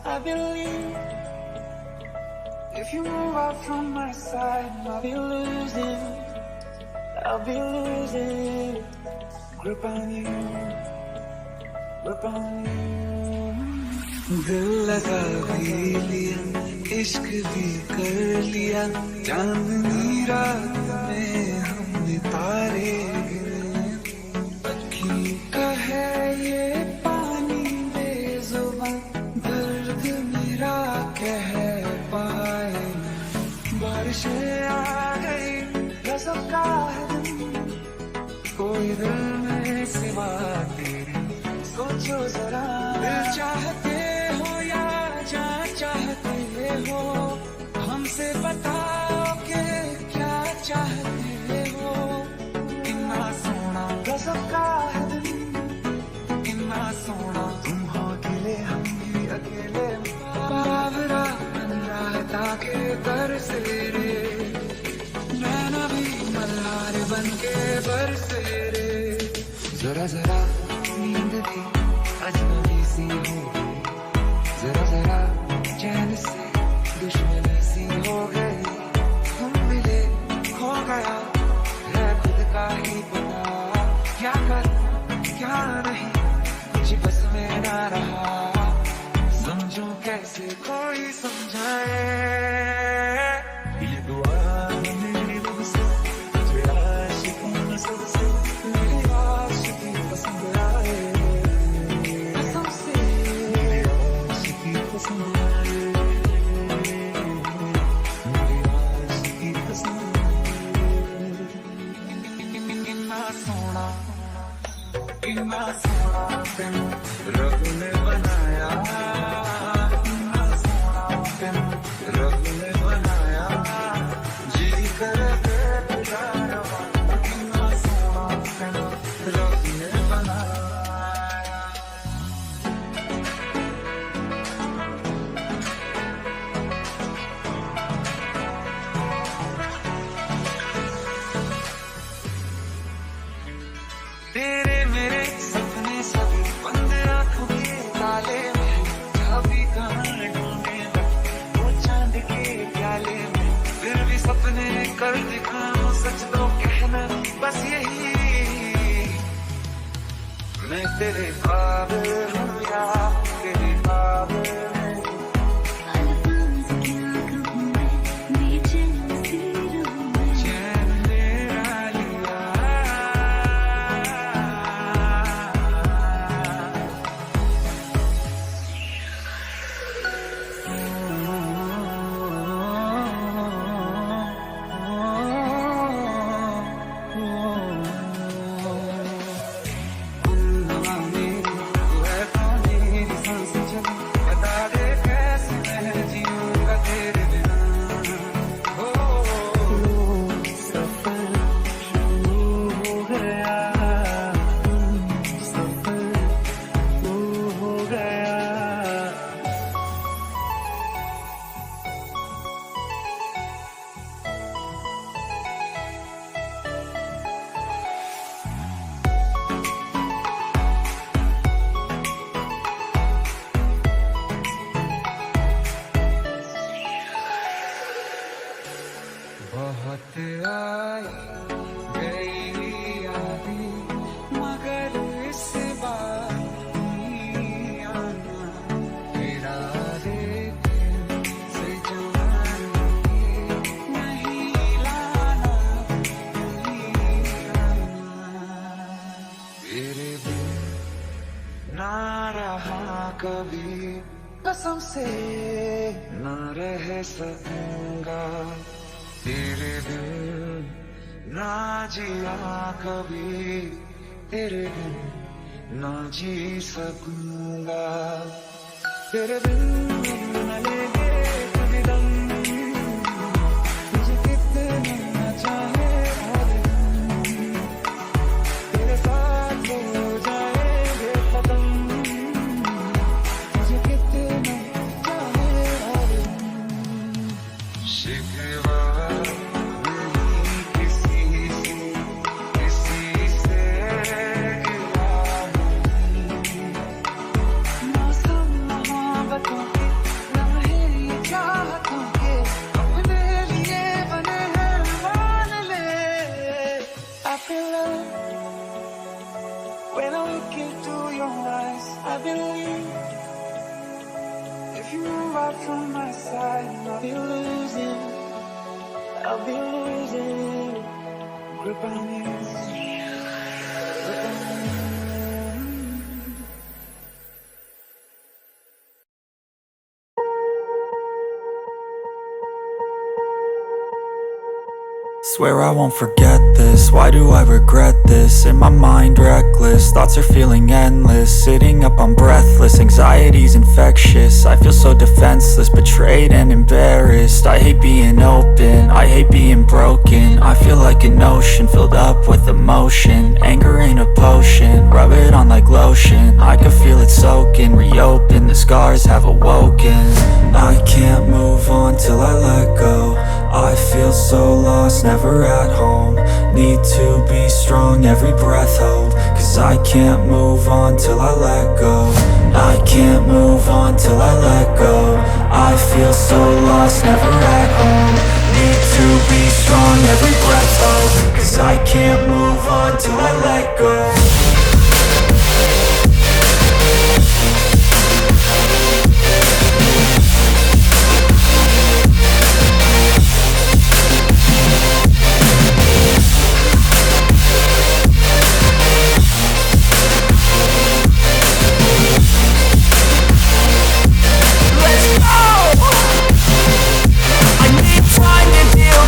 I believe if you move out from my side, I'll be losing grip on you, grip on you. दिल लगा भी लिया, इश्क भी कर लिया, चांदनी रात में हमने तारे गिने, अखी का है ये पानी बेजुबान, दर्द मेरा कह पाए, बारिशें आ गई गजब का है दिन, कोई दिल में सिवा तेरे, सोचो जरा दिल चाहते हो या जान चाहते हो, हमसे बताओ कि क्या चाहते हो। कितना सोना गजब का है दिन, कितना सोना तुम हो अकेले हम भी अकेले, बावरा बन रहता के बरसे रे, नैना भी मल्हार बन के बरसे रे, जरा जरा नींद भी अजनबी सी हो गई, जरा जरा चैन से दुश्मनी सी हो गई, तुम मिले खो गया है खुद का ही पता, क्या कर क्या नहीं कुछ बस में ना रहा, समझो कैसे कोई समझाए, ये दुआ मेरी रूह से तुझे आशिकी नस्ल से मेरी आशिकी पसंद आए, कसम से मेरी आशिकी पसंद आए, मेरी आशिकी पसंद आए। कितना सोना तेनू रब ने बनाया, कितना सोना तेनू रब ने बनाया, जी करे तेरा रवा, कितना सोना तेनू रब ने बनाया। तेरे मेरे सपने सभी बंद आंखों के ताले में, कभी कहाँ ढूंढे वो चांद के प्याले में, फिर भी सपने कर दिखाऊं सच तो कहना बस यही, मैं तेरे ख्वाब हूँ या तेरे ख्वाब बहुत आई गई यादें, मगर इस बार नहीं आना, तेरा लेकिन से जाने नहीं लाना, नहीं आना, तेरे बिन ना रहा कभी, कसम से ना रह सकूंगा, तेरे बिन ना जिया कभी, तेरे बिन ना जी सकूंगा, तेरे बिन न लेंगे कभी दम, तुझे कितना चाहे हर दिन, तेरे साथ हो जाएंगे खत्म, तुझे कितना चाहे हर दिन, शिकवा मौसम मोहब्बतों की far from my side, and I'll be losing grip on you. Grip on you. Swear I won't forget this, why do I regret this? In my mind reckless, thoughts are feeling endless. Sitting up I'm breathless, anxiety's infectious. I feel so defenseless, betrayed and embarrassed. I hate being open, I hate being broken. I feel like an ocean filled up with emotion. Anger ain't a potion, rub it on like lotion. I can feel it soaking, reopen, the scars have awoken. I can't move on till I let go. I feel so lost, never at home. Need to be strong, every breath hold. Cause I can't move on till I let go. I can't move on till I let go. I feel so lost, never at home. Need to be strong, every breath hold. Cause I can't move on till I let go.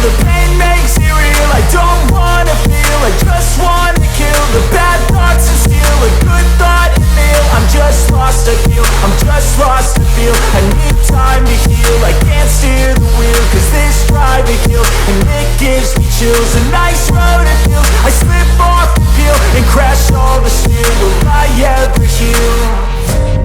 The pain makes it real, I don't wanna feel, I just wanna kill the bad thoughts and steal a good thought and meal. I'm just lost, I feel, I'm just lost, I feel. I need time to heal, I can't steer the wheel. Cause this drive it kills, and it gives me chills. A nice road it feels, I slip off the peel and crash all the steel. Will I ever heal?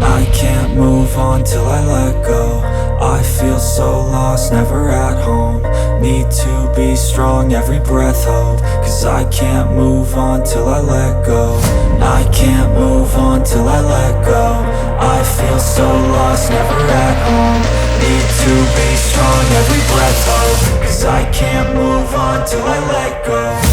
I can't move on till I let go. I feel so lost, never at home. Need to be strong, every breath hold. Cause I can't move on till I let go. I can't move on till I let go. I feel so lost, never at home. Need to be strong, every breath hold. Cause I can't move on till I let go.